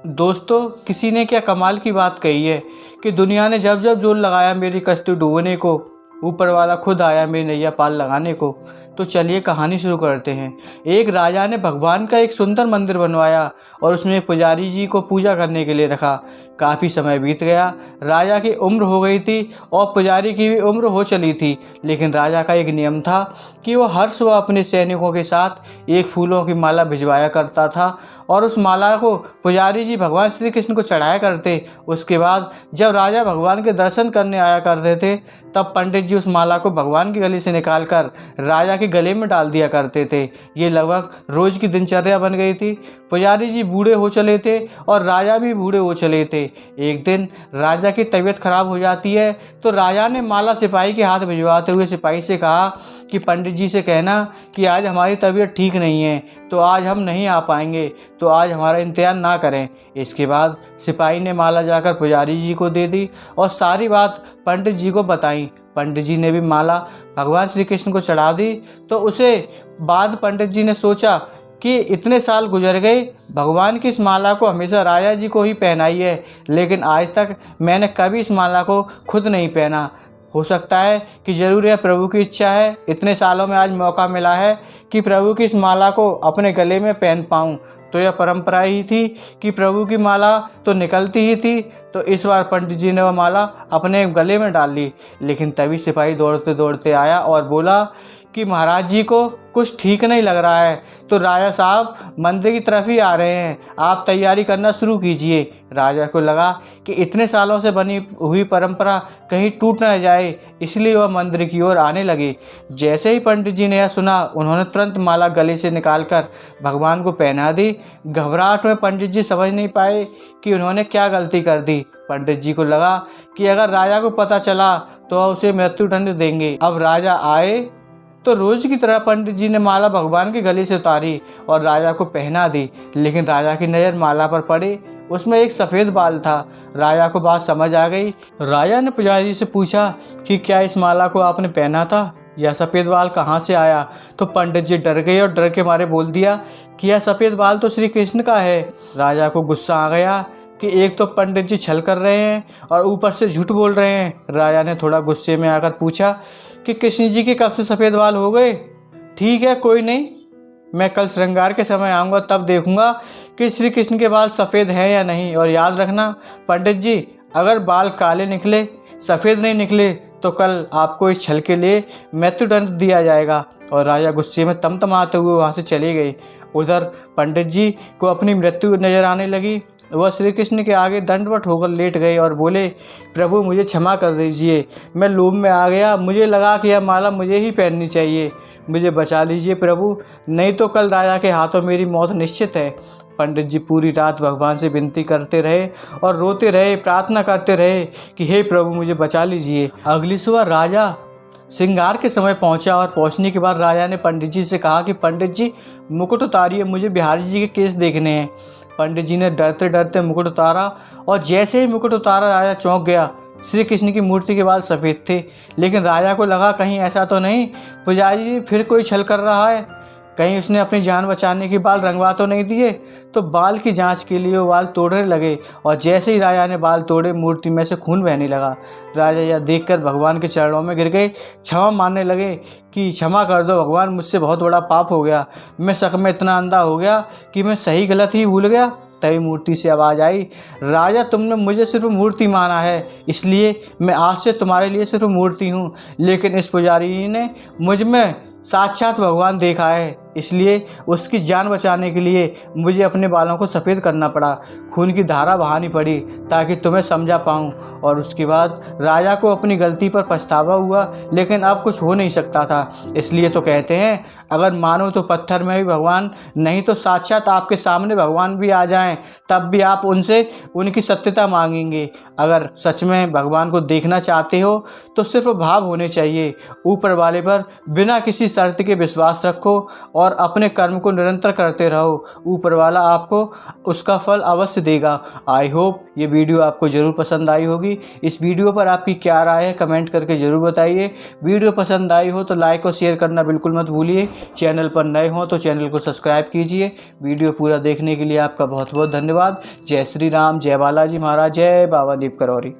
दोस्तों, किसी ने क्या कमाल की बात कही है कि दुनिया ने जब जब जोर लगाया मेरी कश्ती डूबने को, ऊपर वाला खुद आया मेरी नैया पार लगाने को। तो चलिए कहानी शुरू करते हैं। एक राजा ने भगवान का एक सुंदर मंदिर बनवाया और उसमें एक पुजारी जी को पूजा करने के लिए रखा। काफ़ी समय बीत गया, राजा की उम्र हो गई थी और पुजारी की भी उम्र हो चली थी। लेकिन राजा का एक नियम था कि वो हर सुबह अपने सैनिकों के साथ एक फूलों की माला भिजवाया करता था और उस माला को पुजारी जी भगवान श्री कृष्ण को चढ़ाया करते। उसके बाद जब राजा भगवान के दर्शन करने आया करते थे, तब पंडित जी उस माला को भगवान के गले से निकालकर राजा के गले में डाल दिया करते थे। ये लगभग रोज की दिनचर्या बन गई थी। पुजारी जी बूढ़े हो चले थे और राजा भी बूढ़े हो चले थे। एक दिन राजा की तबीयत खराब हो जाती है, तो राजा ने माला सिपाही के हाथ भिजवाते हुए सिपाही से कहा कि पंडित जी से कहना कि आज हमारी तबीयत ठीक नहीं है, तो आज हम नहीं आ पाएंगे, तो आज हमारा इंतजार ना करें। इसके बाद सिपाही ने माला जाकर पुजारी जी को दे दी और सारी बात पंडित जी को बताई। पंडित जी ने भी माला भगवान श्री कृष्ण को चढ़ा दी। तो उसे बाद पंडित जी ने सोचा कि इतने साल गुजर गए, भगवान की इस माला को हमेशा राजा जी को ही पहनाई है, लेकिन आज तक मैंने कभी इस माला को खुद नहीं पहना। हो सकता है कि ज़रूर यह प्रभु की इच्छा है। इतने सालों में आज मौका मिला है कि प्रभु की इस माला को अपने गले में पहन पाऊँ। तो यह परंपरा ही थी कि प्रभु की माला तो निकलती ही थी, तो इस बार पंडित जी ने वह माला अपने गले में डाल ली। लेकिन तभी सिपाही दौड़ते दौड़ते आया और बोला कि महाराज जी को कुछ ठीक नहीं लग रहा है, तो राजा साहब मंदिर की तरफ ही आ रहे हैं, आप तैयारी करना शुरू कीजिए। राजा को लगा कि इतने सालों से बनी हुई परंपरा कहीं टूट न जाए, इसलिए वह मंदिर की ओर आने लगे। जैसे ही पंडित जी ने यह सुना, उन्होंने तुरंत माला गले से निकालकर भगवान को पहना दी। घबराहट में पंडित जी समझ नहीं पाए कि उन्होंने क्या गलती कर दी। पंडित जी को लगा कि अगर राजा को पता चला तो वह उसे मृत्युदंड देंगे। अब राजा आए तो रोज की तरह पंडित जी ने माला भगवान के गले से उतारी और राजा को पहना दी। लेकिन राजा की नज़र माला पर पड़ी, उसमें एक सफ़ेद बाल था। राजा को बात समझ आ गई। राजा ने पुजारी से पूछा कि क्या इस माला को आपने पहना था? यह सफ़ेद बाल कहाँ से आया? तो पंडित जी डर गए और डर के मारे बोल दिया कि यह सफ़ेद बाल तो श्री कृष्ण का है। राजा को गुस्सा आ गया कि एक तो पंडित जी छल कर रहे हैं और ऊपर से झूठ बोल रहे हैं। राजा ने थोड़ा गुस्से में आकर पूछा कि कृष्ण जी के कब से सफ़ेद बाल हो गए? ठीक है, कोई नहीं, मैं कल श्रृंगार के समय आऊँगा, तब देखूँगा कि श्री कृष्ण के बाल सफ़ेद हैं या नहीं। और याद रखना पंडित जी, अगर बाल काले निकले, सफ़ेद नहीं निकले, तो कल आपको इस छल के लिए मृत्युदंड दिया जाएगा। और राजा गुस्से में तमतमाते हुए वहाँ से चले गए। उधर पंडित जी को अपनी मृत्यु नज़र आने लगी। वह श्री कृष्ण के आगे दंडवत होकर लेट गए और बोले, प्रभु मुझे क्षमा कर दीजिए, मैं लोभ में आ गया, मुझे लगा कि यह माला मुझे ही पहननी चाहिए, मुझे बचा लीजिए प्रभु, नहीं तो कल राजा के हाथों मेरी मौत निश्चित है। पंडित जी पूरी रात भगवान से विनती करते रहे और रोते रहे, प्रार्थना करते रहे कि हे प्रभु मुझे बचा लीजिए। अगली सुबह राजा श्रृंगार के समय पहुंचा और पहुंचने के बाद राजा ने पंडित जी से कहा कि पंडित जी मुकुट उतारिए, मुझे बिहारी जी के केस देखने हैं। पंडित जी ने डरते डरते मुकुट उतारा और जैसे ही मुकुट उतारा राजा चौंक गया। श्री कृष्ण की मूर्ति के बाल सफ़ेद थे। लेकिन राजा को लगा कहीं ऐसा तो नहीं पुजारी जी फिर कोई छल कर रहा है, कहीं उसने अपनी जान बचाने के बाल रंगवा तो नहीं दिए। तो बाल की जांच के लिए वो बाल तोड़ने लगे और जैसे ही राजा ने बाल तोड़े, मूर्ति में से खून बहने लगा। राजा यह देखकर भगवान के चरणों में गिर गए, क्षमा मांगने लगे कि क्षमा कर दो भगवान, मुझसे बहुत बड़ा पाप हो गया, मैं शक में इतना अंधा हो गया कि मैं सही गलत ही भूल गया। तभी मूर्ति से आवाज़ आई, राजा तुमने मुझे सिर्फ मूर्ति माना है, इसलिए मैं आज से तुम्हारे लिए सिर्फ मूर्ति हूँ। लेकिन इस पुजारी ने मुझ में साक्षात भगवान देखा है, इसलिए उसकी जान बचाने के लिए मुझे अपने बालों को सफ़ेद करना पड़ा, खून की धारा बहानी पड़ी ताकि तुम्हें समझा पाऊँ। और उसके बाद राजा को अपनी गलती पर पछतावा हुआ, लेकिन अब कुछ हो नहीं सकता था। इसलिए तो कहते हैं अगर मानो तो पत्थर में भी भगवान, नहीं तो साक्षात आपके सामने भगवान भी आ जाएं, तब भी आप उनसे उनकी सत्यता मांगेंगे। अगर सच में भगवान को देखना चाहते हो तो सिर्फ भाव होने चाहिए, ऊपर वाले पर बिना किसी शर्त के विश्वास रखो और अपने कर्म को निरंतर करते रहो, ऊपर वाला आपको उसका फल अवश्य देगा। आई होप ये वीडियो आपको ज़रूर पसंद आई होगी। इस वीडियो पर आपकी क्या राय है कमेंट करके ज़रूर बताइए। वीडियो पसंद आई हो तो लाइक और शेयर करना बिल्कुल मत भूलिए। चैनल पर नए हो तो चैनल को सब्सक्राइब कीजिए। वीडियो पूरा देखने के लिए आपका बहुत बहुत धन्यवाद। जय श्री राम, जय बालाजी महाराज, जय बाबा दीप करौरी।